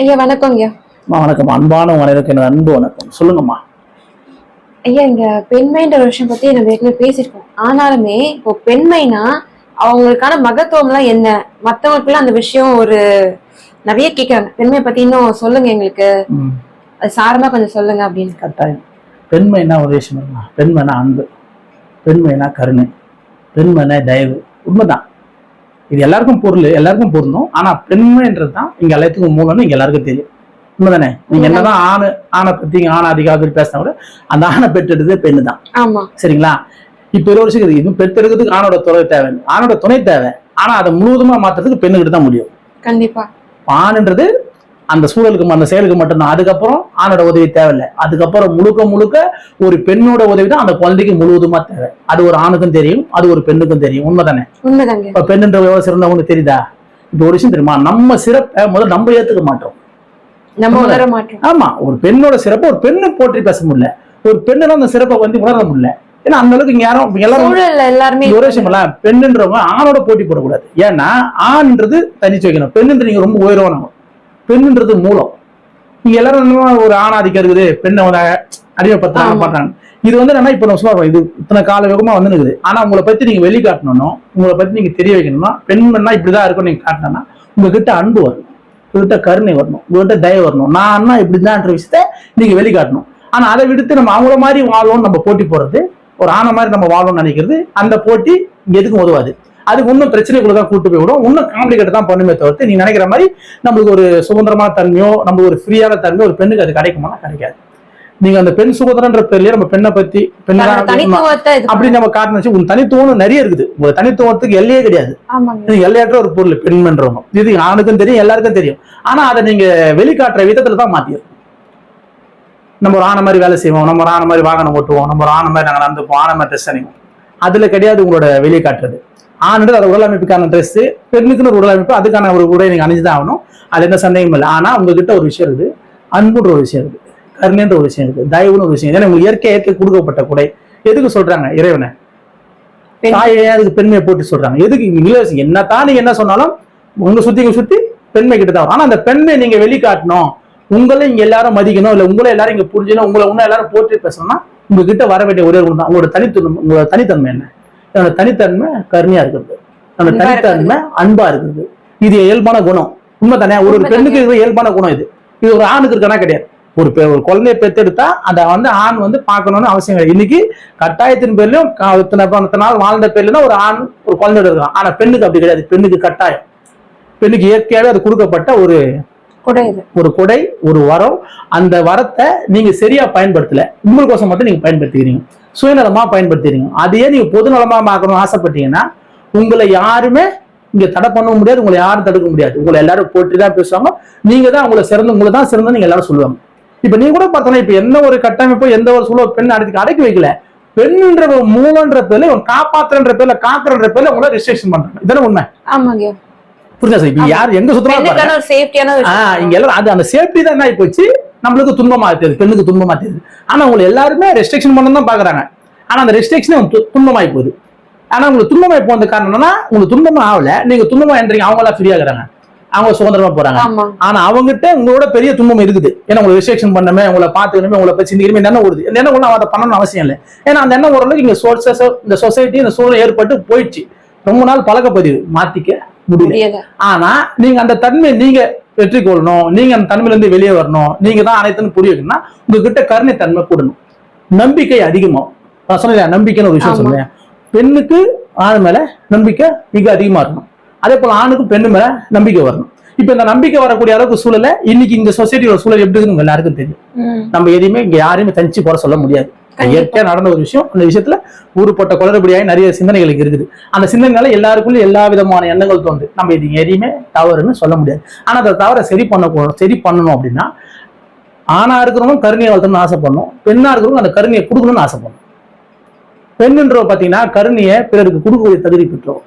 ஐயா வணக்கம் ஐயா. வணக்கம். அன்பான உனக்கு எனது அன்பு வணக்கம். சொல்லுங்கம்மா. ஐயா இங்க பெண்மைன்ற ஒரு விஷயம் பத்தி நம்ம ஏற்கனவே பேசியிருக்கோம். ஆனாலுமே இப்போ பெண்மைனா அவங்களுக்கான மகத்துவம் எல்லாம் என்ன, மத்தவங்களுக்குலாம் அந்த விஷயம் ஒரு நிறைய கேட்கறாங்க. பெண்மையை பத்தி இன்னும் சொல்லுங்க எங்களுக்கு, அது சாரமா கொஞ்சம் சொல்லுங்க அப்படின்னு. கட்டாயம். பெண்மைனா ஒரு விஷயம் இருக்குமா? பெண்மைனா அன்பு, பெண்மைனா கருணை, பெண்மைனா தயவு. உண்மைதான். இது எல்லாருக்கும் பொருள், எல்லாருக்கும் பொருந்தும். ஆனா பெண்மைன்றது தான் இங்க எல்லாத்துக்கும் மூலம்னு இங்க எல்லாருக்கும் தெரியும். உண்மைதானே? நீங்க என்னதான் ஆணை பத்தி ஆணை அதிகாரத்தில் பேசினா கூட அந்த ஆணை பெற்றெடுத்தது பெண்ணு தான். சரிங்களா? இப்ப ஒரு விஷயம் இது பெற்றெடுக்கிறதுக்கு ஆணோட துணை தேவை, ஆணோட துணை தேவை. ஆனா அதை முழுவதுமா மாத்துறதுக்கு பெண்ணுகிட்ட தான் முடியும். கண்டிப்பா. ஆணுன்றது அந்த சூழலுக்கு அந்த செயலுக்கு மட்டும்தான். அதுக்கப்புறம் ஆணோட உதவி தேவையில்லை. அதுக்கப்புறம் முழுக்க முழுக்க ஒரு பெண்ணோட உதவி தான் அந்த குழந்தைக்கு முழுவதுமா தேவை. அது ஒரு ஆணுக்கும் தெரியும், அது ஒரு பெண்ணுக்கும் தெரியும். உண்மைதானே? உண்மைதாங்க. இப்ப பெண்ணுன்ற எவ்வளவு சிறந்தவங்க தெரியுதா? இப்ப ஒரு விஷயம் தெரியுமா? நம்ம சிறப்பை முதல்ல நம்ம ஏத்துக்க மாட்டோம். நம்ம உணர மாட்டோம். ஆமா, ஒரு பெண்ணோட சிறப்பை ஒரு பெண்ணை போற்றி பேச முடியல, ஒரு பெண்ணுல அந்த சிறப்பை வந்து உணர முடியல. ஏன்னா அந்த அளவுக்கு இங்க யாரும் எல்லாருமே ஒரு விஷயம் இல்ல, பெண்ணுன்றவங்க ஆணோட போட்டி போடக்கூடாது. ஏன்னா ஆண்ன்றது தனிச்சு வைக்கணும், பெண்ணுன்ற நீங்க ரொம்ப உயர்வானவங்க. பெண்ணுன்றது மூலம். நீங்க எல்லாரும் ஒரு ஆணாதிக்கம் இருக்குது, பெண்ணை அடிமைப்படுத்துறாங்க பண்றாங்க. இது வந்து என்னன்னா இப்ப நம்ம சொல்லுவோம், இது இத்தனை கால யுகமா வந்துருக்குது. ஆனா உங்களை பத்தி நீங்க வெளிக்காட்டணும், உங்களை பத்தி நீங்க தெரிய வைக்கணும்னா பெண்மண்ணா இப்படிதான் இருக்கும் நீங்க காட்டினா உங்ககிட்ட அன்பு வரணும், உங்ககிட்ட கருணை வரணும், உங்ககிட்ட தயவு வரணும். நான் அண்ணா இப்படிதான்ற விஷயத்த நீங்க வெளிக்காட்டணும். ஆனா அதை விடுத்து நம்ம அவங்கள மாதிரி வாழணும்னு நம்ம போட்டி போடுறது, ஒரு ஆணை மாதிரி நம்ம வாழணும்னு நினைக்கிறது, அந்த போட்டி இங்க எதுக்கும் உதவாது. அதுக்கு இன்னும் பிரச்சனைக்குள்ள தான் கூட்டு போய் விடும், இன்னும் காம்ப்ளிகேட் தான் பண்ணுமே தவிர்த்து நீங்க நினைக்கிற மாதிரி நம்மளுக்கு ஒரு சுதந்திரமான தன்மையோ நம்மளுக்கு ஒரு ஃப்ரீயான தன்மையோ ஒரு பெண்ணுக்கு அது கிடைக்குமா? கிடைக்காது. நீங்க அந்த பெண் சுதந்திரன்ற பேர்லயே நம்ம பெண்ணை பத்தி அப்படி நம்ம காட்டணும். உங்க தனித்துவம் நிறைய இருக்குது, உங்க தனித்துவத்துக்கு எல்லையே கிடையாது. எல்லையற்ற ஒரு பொருள் பெண்மன்றவங்க. இது ஆணுக்கும் தெரியும், எல்லாருக்கும் தெரியும். ஆனா அதை நீங்க வெளிக்காட்டுற விதத்துல தான் மாத்திரும். நம்ம ஒரு ஆணை மாதிரி வேலை செய்வோம், நம்ம ஒரு ஆணை மாதிரி வாகனம் ஓட்டுவோம், நம்ம ஒரு ஆணை மாதிரி நாங்கள் நடந்துப்போம், ஆணை மாதிரி ட்ரெஸ் அணிவோம். அதுல கிடையாது உங்களோட வெளியே காட்டுறது. ஆணுன்றது அது உடல் அமைப்புக்கான ட்ரெஸ், பெண்ணுக்குன்னு ஒரு உடல் அமைப்பு, அதுக்கான ஒரு உடை நீங்க அணிஞ்சுதான் ஆகணும். அது எந்த சந்தேகமும் இல்லை. ஆனா உங்ககிட்ட ஒரு விஷயம் இருக்குது, அன்புன்ற ஒரு விஷயம் இருக்கு, கருணைன்ற ஒரு விஷயம் இருக்கு, தயவுன்னு ஒரு விஷயம். ஏன்னா உங்களுக்கு இயற்கை கொடுக்கப்பட்ட குடை. எதுக்கு சொல்றாங்க? இறைவனை தாயே அதுக்கு பெண்மையை போட்டு சொல்றாங்க. எதுக்கு? என்னத்தான் நீங்க என்ன சொன்னாலும் உங்க சுத்தி பெண்மை கிட்ட தான். ஆனா அந்த பெண்மை நீங்க வெளிக்காட்டணும், உங்களை இங்க எல்லாரும் மதிக்கணும், இல்ல உங்களை எல்லாரும் இங்க புரிஞ்சணும், உங்களை இன்னும் எல்லாரும் போற்றி பேசணும்னா உங்ககிட்ட வர வேண்டிய ஒரே குணம் தான் உங்களோட உங்களோட தனித்தன்மை. என்ன? என்னோட தனித்தன்மை கருணையா இருக்கிறது, என்னோட தனித்தன்மை அன்பா இருக்கிறது. இது இயல்பான குணம். உண்மை தானே? ஒரு பெண்ணுக்கு இருக்கிற இயல்பான குணம் இது. இது ஒரு ஆணுக்கு இருக்கானா? கிடையாது. ஒரு குழந்தைய பெற்றெடுத்தா அதை வந்து ஆண் வந்து பார்க்கணும்னு அவசியம் கிடையாது. இன்னைக்கு கட்டாயத்தின் பேர்லயும் இத்தனை நாள் வாழ்ந்த பேர்ல ஒரு ஆண் ஒரு குழந்தையோட இருக்கான். ஆனா பெண்ணுக்கு அப்படி கிடையாது. பெண்ணுக்கு கட்டாயம், பெண்ணுக்கு இயற்கையாவே அது கொடுக்கப்பட்ட ஒரு கொடை, ஒரு வரம். அந்த வரத்தை நீங்க சரியா பயன்படுத்தல, உங்களுக்கோசம் மட்டும் நீங்க பயன்படுத்திக்கிறீங்க, சுயநலமா பயன்படுத்திக்கிறீங்க. அதையே நீங்க பொதுநலமா பார்க்கணும்னு ஆசைப்பட்டீங்கன்னா உங்களை யாருமே இங்க தடை பண்ண முடியாது, உங்களை யாரும் தடுக்க முடியாது. உங்களை எல்லாரும் போட்டி தான் பேசுவாங்க. நீங்க தான் உங்களை தான் சிறந்த நீங்க எல்லாரும் சொல்லுவாங்க. இப்ப நீங்க கூட பார்த்தோன்னா இப்ப எந்த ஒரு கட்டமைப்போ எந்த ஒரு சூழல் பெண் அடக்கி வைக்கல. பெண்ணுன்ற மூலன்ற பேர்ல காப்பாத்துறன்ற பேர்ல காக்குறன்ற பேர்ல உங்களை ரெஸ்ட்ரிக்ஷன் பண்றாங்க. இதெல்லாம் உண்மை. ஆமாங்க. புரிஞ்சா சார்? இப்ப யார் எங்க சுத்தமா இங்க எல்லாரும் அது அந்த சேஃப்டி தான் என்ன ஆகி போச்சு, நம்மளுக்கு துன்பமா தெரியுது, பெண்ணுக்கு துன்பமா தெரியுது. ஆனா உங்களை எல்லாருமே ரெஸ்ட்ரிக்ஷன் பண்ண தான் பாக்குறாங்க. ஆனா அந்த ரெஸ்ட்ரிக்ஷன் துன்பமாயி போகுது. ஆனா உங்களுக்கு துன்பமாயி போன காரணம் என்னன்னா, உங்களுக்கு துன்பமா ஆகல, நீங்க துன்பமா என்றீங்க. அவங்க எல்லாம் ஃப்ரீயா இருக்கிறாங்க, அவங்க சுதந்திரமா போறாங்க. ஆனா அவங்ககிட்ட உங்களோட பெரிய துன்பம் இருக்குது. ஏன்னா உங்களை ரெஸ்ட்ரிக்ஷன் பண்ணமே, உங்களை பாத்துக்கணுமே, உங்களை பத்தி சிந்திக்கணுமே எண்ணம் வருது. இந்த எண்ணம் அதை பண்ணணும்னு அவசியம் இல்லை. ஏன்னா அந்த எண்ணம் ஓரளவுக்கு இங்க இந்த சொசைட்டி இந்த சூழல் ஏற்பட்டு போயிடுச்சு. ரொம்ப நாள் பழக்கப்பதிவு மாத்திக்க முடியல. ஆனா நீங்க அந்த தன்மையை நீங்க வெற்றி கொள்ளணும், நீங்க அந்த தன்மையில இருந்து வெளியே வரணும், நீங்க தான் அனைத்துன்னு புரிய வைக்கணும்னா உங்ககிட்ட கருணை தன்மை கூடணும், நம்பிக்கை அதிகமாகும். நான் சொன்னேன் நம்பிக்கைன்னு ஒரு விஷயம் சொன்னேன். பெண்ணுக்கு ஆண் மேல நம்பிக்கை மிக அதிகமா இருக்கணும். அதே போல ஆணுக்கும் பெண்ணு மேல நம்பிக்கை வரணும். இப்ப இந்த நம்பிக்கை வரக்கூடிய அளவுக்கு சூழலை இன்னைக்கு இந்த சொசைட்டியோட சூழல் எப்படி இருக்குன்னு எல்லாருக்கும் தெரியும். நம்ம எதையுமே இங்க யாரையுமே தனிச்சு போற சொல்ல முடியாது. இயற்கையா நடந்த ஒரு விஷயம். அந்த விஷயத்துல ஊருப்பட்ட குளறுபடியாகி நிறைய சிந்தனைகளுக்கு இருக்குது. அந்த சிந்தனைனால எல்லாருக்குள்ள எல்லா விதமான எண்ணங்கள் தோன்று. நம்ம இது எதையுமே தவறுன்னு சொல்ல முடியாது. ஆனா அதை தவறை சரி பண்ணணும் அப்படின்னா ஆணா இருக்கிறவங்க கருணையை வளர்த்தணும்னு ஆசைப்படணும், பெண்ணா இருக்கிறவங்க அந்த கருணையை கொடுக்கணும்னு ஆசைப்படணும். பெண்ணுன்றவ பாத்தீங்கன்னா கருணையை பிறருக்கு கொடுக்கக்கூடிய தகுதி பெற்றோம்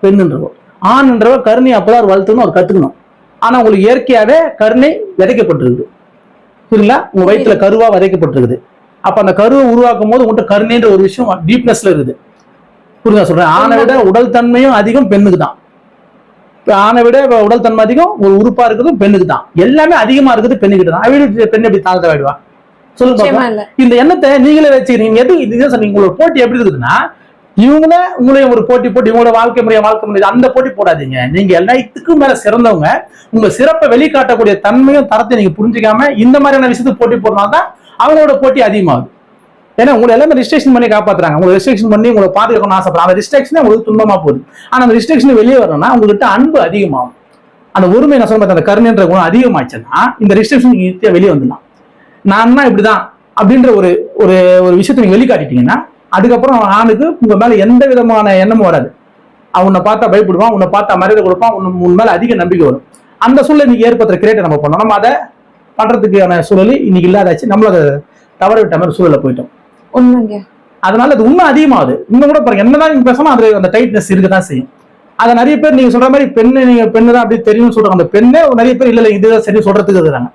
பெண்ணுன்றவோ. ஆண்ன்றவ கருணையை அப்பதான் வளர்த்துக்கணும், அவர் கத்துக்கணும். ஆனா உங்களுக்கு இயற்கையாவே கருணை விதைக்கப்பட்டிருக்குது. புரியுங்களா? உங்க வயிற்றுல கருவா விதைக்கப்பட்டிருக்குது. அப்ப அந்த கருவை உருவாக்கும் போது உங்கள்கிட்ட கருணைன்ற ஒரு விஷயம் டீப்னஸ்ல இருக்குது. புரியுதா சொல்றேன்? ஆணை விட உடல் தன்மையும் அதிகம் பெண்ணுக்கு தான். ஆணை விட உடல் தன்மை அதிகம் ஒரு உறுப்பா இருக்குது பெண்ணுக்கு தான், எல்லாமே அதிகமா இருக்குது பெண்ணுக்கிட்ட தான். பெண் எப்படி தாழ்த்த வாடுவா சொல்லுங்க. இந்த எண்ணத்தை நீங்களே வச்சுக்கிறீங்க. எது இதுதான் சொன்னீங்க. உங்களோட போட்டி எப்படி இருக்குதுன்னா, இவங்கள உங்களையும் ஒரு போட்டி போட்டு இவங்களோட வாழ்க்கை முறை அந்த போட்டி போடாதீங்க. நீங்க எல்லாத்துக்கும் மேல சிறந்தவங்க. உங்க சிறப்பை வெளிக்காட்டக்கூடிய தன்மையும் தரத்தை நீங்க புரிஞ்சுக்காம இந்த மாதிரியான விஷயத்துக்கு போட்டி போடுறதுனால அவங்களோட போட்டி அதிகமாகுது. ஏன்னா உங்களை எல்லாமே ரிஸ்ட்ரிக்ஷன் பண்ணி காப்பாத்துறாங்க. உங்களை ரிஸ்ட்ரிக்ஷன் பண்ணி உங்களை பாதுகாக்கணும்னு ஆசைப்படுறாங்க. அந்த ரிஸ்ட்ரிக்ஷனே உங்களுக்கு துன்பமா போகுது. ஆனா அந்த ரிஸ்ட்ரிக்ஷன் வெளியே வரணும்னா உங்ககிட்ட அன்பு அதிகமாகும். அந்த ஒருமை நான் சொல்ல அந்த கருணைன்ற குணம் அதிகமாச்சுன்னா இந்த ரிஸ்ட்ரிக்ஷன் ஈஸியா வெளியே வந்துடலாம். நான் தான் இப்படிதான் அப்படின்ற ஒரு ஒரு ஒரு விஷயத்தை நீங்க வெளிக்காட்டிட்டீங்கன்னா அதுக்கப்புறம் ஆணுக்கு உங்க மேல எந்த விதமான எண்ணமும் வராது. அவனை பார்த்தா பயப்படுவான், உன்னை பார்த்தா மரியாதை கொடுப்பான், உன் மேல அதிக நம்பிக்கை வரும். அந்த சூழலை இன்னைக்கு ஏற்படுத்துற கிரியேட்டை நம்ம பண்ணோம். நம்ம அதை பண்றதுக்கான சூழல் இன்னைக்கு இல்லாதாச்சு. நம்மள அதை தவற விட்ட மாதிரி சூழல போயிட்டோம். உண்மைங்க. அதனால அது உண்மை அதிகமாகுது. இன்னும் கூட பாருங்க, என்னதான் நீங்க பேசணும் அது அந்த டைட்னஸ் இருக்கதான் செய்யும். அதை நிறைய பேர் நீங்க சொல்ற மாதிரி நீங்க பெண்ணு தான் அப்படி தெரியும்னு சொல்றாங்க. அந்த பெண்ணே நிறைய பேர் இல்ல இதுதான் சரி சொல்றதுக்கு இருக்கிறாங்க.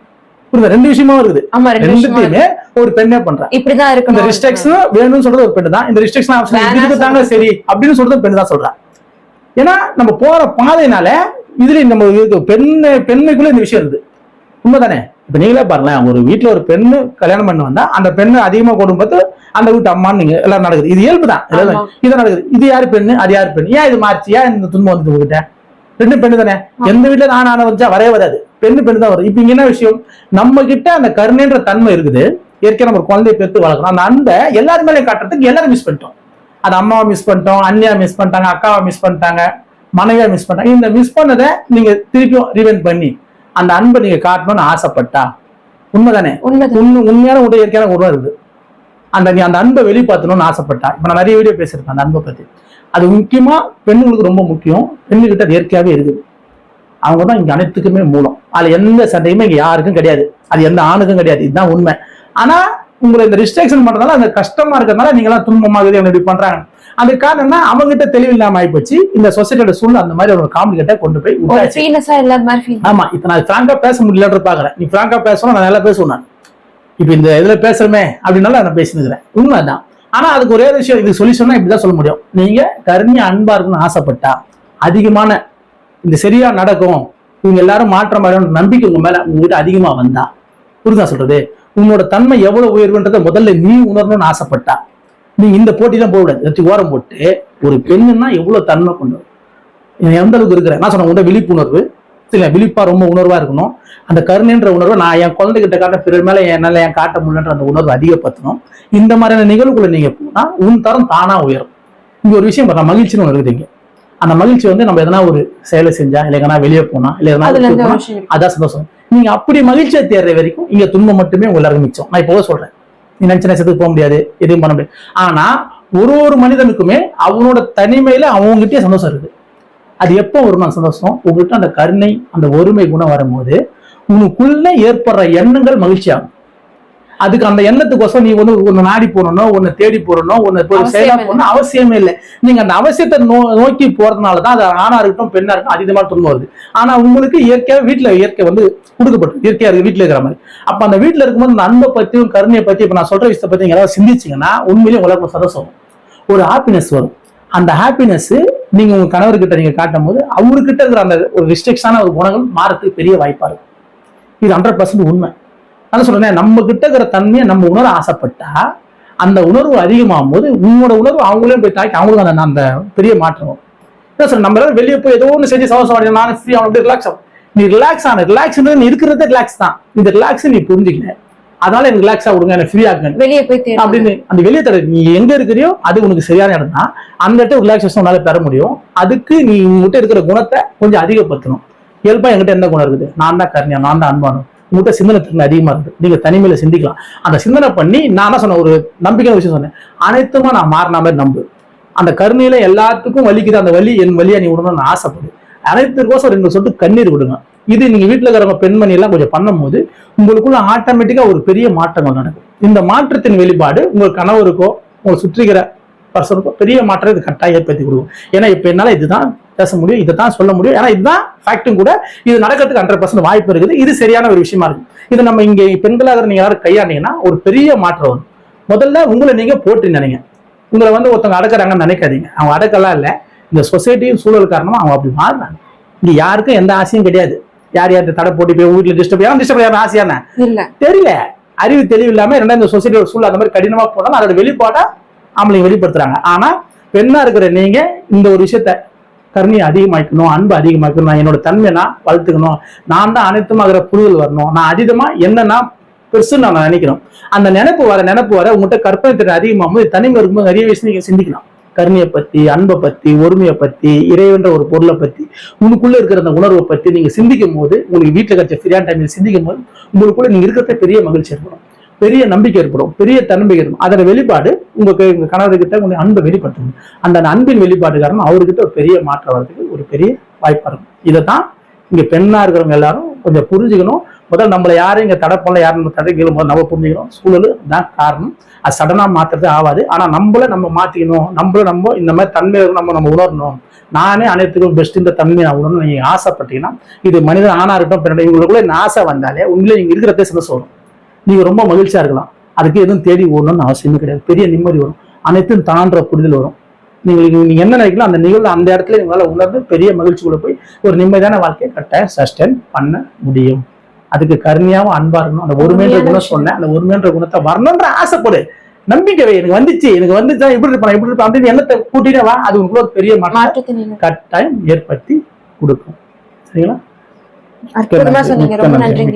புரியுது? ரெண்டு விஷயமா இருக்குது. ரெண்டுத்தையுமே ஒரு பெண்ணே பண்றாங்க. இப்படிதான் இருக்கு. இந்த ரிஸ்ட்ரிக்ஷன் வேணும்னு சொல்றது ஒரு பெண்ணு தான். இந்த ரிஸ்ட்ரிக்ஷன் தாங்க சரி அப்படின்னு சொல்றது பெண்ணு தான் சொல்றாங்க. ஏன்னா நம்ம போற பாதையினால இதுல நம்ம பெண்ணுக்குள்ள இந்த விஷயம் இருக்குது. உண்மைதானே? இப்ப நீங்களே பாருங்களேன், ஒரு வீட்டுல ஒரு பெண்ணு கல்யாணம் பண்ண வந்தா அந்த பெண்ணு அதிகமா கொடுப்பது அந்த வீட்டு அம்மான்னு நீங்க எல்லாம் நடக்குது. இது இயல்பு தான். இது நடக்குது. இது யாரு பெண்ணு, அது யாரு பெண்ணு, ஏன் இது மாறிச்சு, ஏன் இந்த துன்பம் வந்து உங்ககிட்ட? ரெண்டு பெண்ணு தானே. எந்த வீட்டுல நான் வச்சா வரவே வராது. பெண்ணு தான் வரும். இப்ப இங்க என்ன விஷயம், நம்ம கிட்ட அந்த கருணைன்ற தன்மை இருக்குது. ஏற்கனவே நம்ம குழந்தைய பெற்று வளர்க்கணும். அந்த அன்பை எல்லாரும் மேலே காட்டுறதுக்கு எல்லாரும் மிஸ் பண்ணிட்டோம். அது அம்மாவை மிஸ் பண்ணிட்டோம், அண்ணியா மிஸ் பண்ணிட்டாங்க, அக்காவை மிஸ் பண்ணிட்டாங்க, மனைவியா மிஸ் பண்ணிட்டாங்க. இந்த மிஸ் பண்ணதை நீங்க திருப்பியும் ரிவைண்ட் பண்ணி அந்த அன்பை நீங்க காட்டணும்னு ஆசைப்பட்டா உண்மைதானே? உண்மையான உடைய இயற்கையான உருவம் இருக்குது. நீ அந்த அன்பை வெளிப்பாத்தணும்னு ஆசைப்பட்டா, இப்ப நான் நிறைய வீடியோ பேசியிருக்கேன் அந்த அன்பை பத்தி. அது முக்கியமா பெண்களுக்கு ரொம்ப முக்கியம். பெண்ணுகிட்ட அது இயற்கையாவே இருக்குது. அவங்க தான் இங்க அனைத்துக்குமே மூலம். அதுல எந்த சண்டையுமே இங்க யாருக்கும் கிடையாது. அது எந்த ஆணுக்கும் கிடையாது. இதுதான் உண்மை. ஆனா உங்களை இந்த ரிஸ்ட்ரிக்ஷன் பண்றதுனால அந்த கஷ்டமா இருக்கிறதுனால நீங்க எல்லாம் துன்பமாகுது இப்படி பண்றாங்க. அந்த காரணம்னா அவங்க கிட்ட தெளிவு இல்லாம ஆயிப்போச்சு. இந்த சொசைட்டியோட சூழ்நிலை அந்த மாதிரி ஒரு காம்ப்ளிகேட்டா கொண்டு போய் ஆமா. இப்ப நான் பிராங்கா பேச முடியலன்ற பாக்குறேன். நீ பிராங்கா பேசணும், நான் நல்லா பேசுவேன். இப்ப இந்த இதுல பேசுறமே அப்படின்னால நான் பேசினுக்கிறேன். உண்மைதான். ஆனா அதுக்கு ஒரே விஷயம், இது சொல்யூஷன்னா இப்படிதான் சொல்ல முடியும். நீங்க கருணையா அன்பா இருக்குன்னு ஆசைப்பட்டா அதிகமான இந்த சரியா நடக்கும், இவங்க எல்லாரும் மாற்றம் அடையும் நம்பிக்கை உங்க மேல உங்ககிட்ட அதிகமா வந்தா, புரிதா சொல்றது? உன்னோட தன்மை எவ்வளவு உயர்வுன்றதை முதல்ல நீ உணரணும்னு ஆசைப்பட்டா நீங்க இந்த போட்டிலாம் போகக்கூடாது. ஓரம் போட்டு ஒரு பெண்ணுன்னா எவ்வளவு தன்மை கொண்டு எந்த அளவுக்கு இருக்கிறேன் நான் சொன்ன உண்ட விழிப்புணர்வு விழிப்பா ரொம்ப உணர்வா இருக்கணும். அந்த கருணைன்ற உணர்வை நான் என் குழந்தைகிட்ட காட்ட பிறர் மேல என்னால என் காட்ட முடியலன்ற அந்த உணர்வு அதிகப்படுத்தணும். இந்த மாதிரியான நிகழ்வுக்குள்ள நீங்க போனா உன் தரம் தானா உயரும். இங்க ஒரு விஷயம் பார்த்தா மகிழ்ச்சின்னு ஒன்று இருக்குதுங்க. அந்த மகிழ்ச்சி வந்து நம்ம எதனா ஒரு செயலை செஞ்சா இல்லை எதனா வெளியே போனா இல்லை எதனா அதான் சந்தோஷம். நீங்க அப்படி மகிழ்ச்சியை தேர்ற வரைக்கும் இங்க துன்பம் மட்டுமே உங்க எல்லாருக்கும் மிச்சம். நான் இப்போ சொல்றேன், நீ நினைச்ச நேரத்துக்கு போக முடியாது, எதுவும் பண்ண முடியாது. ஆனா ஒரு மனிதனுக்குமே அவனோட தனிமையில அவங்ககிட்டயே சந்தோஷம் இருக்கு. அது எப்போ வருமா சந்தோஷம்? உங்ககிட்ட அந்த கருணை அந்த ஒருமை குணம் வரும்போது உனக்குள்ள ஏற்படுற எண்ணங்கள் மகிழ்ச்சி ஆகும். அதுக்கு அந்த எண்ணத்துக்கோசம் நீ ஒன்னு நாடி போடணும், ஒன்னு தேடி போடணும், ஒன்னு செயலா போடணும் அவசியமே இல்லை. நீங்க அந்த அவசியத்தை நோக்கி போறதுனாலதான் அது ஆணா இருக்கட்டும் பெண்ணா இருக்கட்டும் அதிகமா துன்பம் வருது. ஆனா உங்களுக்கு இயற்கையா வீட்டுல இயற்கை வந்து கொடுக்கப்பட்டு இயற்கையா இருக்கு வீட்டுல இருக்கிற மாதிரி. அப்ப அந்த வீட்டுல இருக்கும்போது அந்த அன்பை பத்தியும் கருணையை பத்தி இப்ப நான் சொல்ற விஷயத்தை பத்தி ஏதாவது சிந்திச்சீங்கன்னா உண்மையிலேயே உங்களுக்கு சந்தோஷம், ஒரு ஹாப்பினஸ் வரும். அந்த ஹாப்பினஸ் நீங்க உங்க கணவர்கிட்ட நீங்க காட்டும் போது அவர்கிட்ட இருக்கிற அந்த ஒரு ரிஸ்ட்ரிக்ஷனான ஒரு குணங்கள் மாறத்துக்கு பெரிய வாய்ப்பா இருக்கும். இது 100% உண்மை. நான் சொல்றேன், நம்ம கிட்ட இருக்கிற தன்மையை நம்ம உணர ஆசைப்பட்டா அந்த உணர்வு அதிகமாகும் போது உன்னோட உணர்வு அவங்களையும் போய் தாக்கி அவங்களுக்கு அந்த பெரிய மாற்றம். நம்ம வெளியே போய் ஏதோ ஒன்று செஞ்சு சந்தோஷம் நான் ஃப்ரீ ஆகணும், ரிலாக்ஸ் ஆகும். நீ ரிலாக்ஸ் இருக்கிறது நீ இருக்கிறதே ரிலாக்ஸ் தான். இந்த ரிலாக்ஸ் நீ புரிஞ்சுக்கல, அதனால எனக்கு ரிலாக்ஸா விடுங்க, எனக்கு ஃப்ரீ ஆகுங்க வெளியே போய் அப்படின்னு அந்த வெளியே தர நீ எங்க இருக்கிறியோ அது உனக்கு சரியான இடம் தான். அந்த இடத்துல ரிலாக்ஸேஷன் உன்னால பெற முடியும். அதுக்கு நீ உங்ககிட்ட இருக்கிற குணத்தை கொஞ்சம் அதிகப்படுத்தணும். இயல்பா என்கிட்ட எந்த குணம் இருக்குது? நான் தான் கருணையா, நான் தான் அன்பானும். உங்கள்கிட்ட சிந்தனை திறன் அதிகமா இருக்கு. நீங்க தனிமையில சிந்திக்கலாம். அந்த சிந்தனை பண்ணி நான் தான் சொன்ன ஒரு நம்பிக்கையான விஷயம் சொன்னேன், அனைத்துமா நான் மாறின மாதிரி நம்பு. அந்த கருணையில எல்லாத்துக்கும் வலிக்குது, அந்த வலி என் வலியா நீ விடணும்னு ஆசைப்படு. அனைத்துக்கோசம் 2 சொட்டு கண்ணீர் விடுங்க. இது நீங்க வீட்டுல இருக்கிறவங்க பெண்மணி எல்லாம் கொஞ்சம் பண்ணும் போது உங்களுக்குள்ள ஆட்டோமேட்டிக்கா ஒரு பெரிய மாற்றங்கள் நடக்கும். இந்த மாற்றத்தின் வெளிப்பாடு உங்கள் கணவருக்கோ உங்களை சுற்றிக்கிற பர்சனுக்கோ பெரிய மாற்றம் இது கட்டாயம் ஏற்படுத்தி கொடுக்கும். ஏன்னா இப்ப என்னால இதுதான் பேச முடியும், இதை தான் சொல்ல முடியும். ஏன்னா இதுதான் ஃபேக்டும் கூட. இது நடக்கிறதுக்கு 100% வாய்ப்பு இருக்குது. இது சரியான ஒரு விஷயமா இருக்கு. இது நம்ம இங்க பெண்களாக நீங்க யாரும் கையாண்டீங்கன்னா ஒரு பெரிய மாற்றம் வரும். முதல்ல உங்களை நீங்க போட்டு நினைங்க. உங்களை வந்து ஒருத்தவங்க அடக்குறாங்கன்னு நினைக்காதீங்க. அவங்க அடக்கலாம் இல்லை, இந்த சொசைட்டியும் சூழல் காரணமா அவங்க அப்படி மாறினாங்க. இங்க யாருக்கும் எந்த ஆசையும் கிடையாது. யார் யார்கிட்ட தடை போட்டு போய் வீட்டுல டிஸ்டர்ப் யாரும் ஆசையான இல்ல தெரியல. அறிவு தெளிவு இல்லாம இந்த சொசைட்டியோட சூழல் அந்த மாதிரி கடினமா போனாலும் அதோட வெளிப்பாடா ஆம்பளைங்க வெளிப்படுத்துறாங்க. ஆனா பெண்ணா இருக்கிற நீங்க இந்த ஒரு விஷயத்த கருணையை அதிகமாக்கணும், அன்பு அதிகமாக்கணும், நான் என்னோட தன்மையை நான் வளர்த்துக்கணும், நான் தான் அனைத்துமாகிற புரிதல் வரணும், நான் அதிகமா என்னன்னா பெருசுன்னு நான் நினைக்கிறோம். அந்த நினைப்பு வர உங்கள்கிட்ட கற்பனை திறன் அதிகமாகும்போது தனிமை இருக்கும்போது நிறைய விஷயம் நீங்க சிந்திக்கலாம். கருணையை பத்தி, அன்பை பத்தி, ஒருமையை பத்தி, இறைவன்ற ஒரு பொருளை பத்தி, உங்களுக்குள்ள இருக்கிற அந்த உணர்வை பத்தி நீங்க சிந்திக்கும் போது, உங்களுக்கு வீட்டுல கிடைச்ச ஃப்ரீயான டைம் சிந்திக்கும் போது உங்களுக்குள்ள நீங்க இருக்கிறத பெரிய மகிழ்ச்சி ஏற்படும், பெரிய நம்பிக்கை ஏற்படும், பெரிய தன்மை ஏற்படும். அதோட வெளிப்பாடு உங்க கணவர்கிட்ட உங்களுக்கு அன்பை வெளிப்படுத்தணும். அந்த அன்பின் வெளிப்பாடு காரணம் அவர்கிட்ட ஒரு பெரிய மாற்றம் வர்றதுக்கு ஒரு பெரிய வாய்ப்பா இருக்கும். இதைத்தான் இங்க பெண்ணா இருக்கிறவங்க எல்லாரும் கொஞ்சம் புரிஞ்சுக்கணும். முதல் நம்மளை யாரும் இங்க தடை பண்ணல, யாரும் நம்ம தடை கேளும் போது நம்ம புரிஞ்சுக்கணும். சூழல் தான் காரணம், அது சடனா மாத்துறது ஆகாது. ஆனா நம்ம மாத்திக்கணும், நம்ம இந்த மாதிரி தன்மையை நம்ம உணரணும். நானே அனைத்துக்கும் பெஸ்ட் இந்த தன்மையை நான் உணரணும் நீங்க ஆசைப்பட்டீங்கன்னா, இது மனிதன் ஆணா இருக்கட்டும் பெண்ணா, இவங்களுக்குள்ள இந்த ஆசை வந்தாலே உண்மையில நீங்க இருக்கிறதே சந்தோஷம் வரும். நீங்க ரொம்ப மகிழ்ச்சியா இருக்கலாம். அதுக்கு எதுவும் தேடி ஓடணும்னு அவசியமே கிடையாது. பெரிய நிம்மதி வரும், அனைத்தும் தான்ற புரிதல் வரும். நீங்க என்ன நினைக்கலாம் அந்த நிகழ்வு அந்த இடத்துல உங்களால உணர்ந்து பெரிய மகிழ்ச்சிக்குள்ள போய் ஒரு நிம்மதியான வாழ்க்கையை கட்டாயம் சஸ்டெயின் பண்ண முடியும். அதுக்கு கருணையாவும் அன்பா இருக்கணும். அந்த ஒருமைன்ற குணம் சொன்னேன், அந்த ஒருமைன்ற குணத்தை வரணும்ன்ற ஆசைப்படு, நம்பிக்கை எனக்கு வந்துச்சா இப்படி இருப்பான் அப்படின்னு எண்ணத்தை கூட்டினே வா. அது உங்களுக்குள்ள ஒரு பெரிய மாற்றத்தை கட்டாயம் ஏற்படுத்தி கொடுக்கும். சரிங்களா? அற்புதமா சொன்னீங்க. ரொம்ப நன்றி.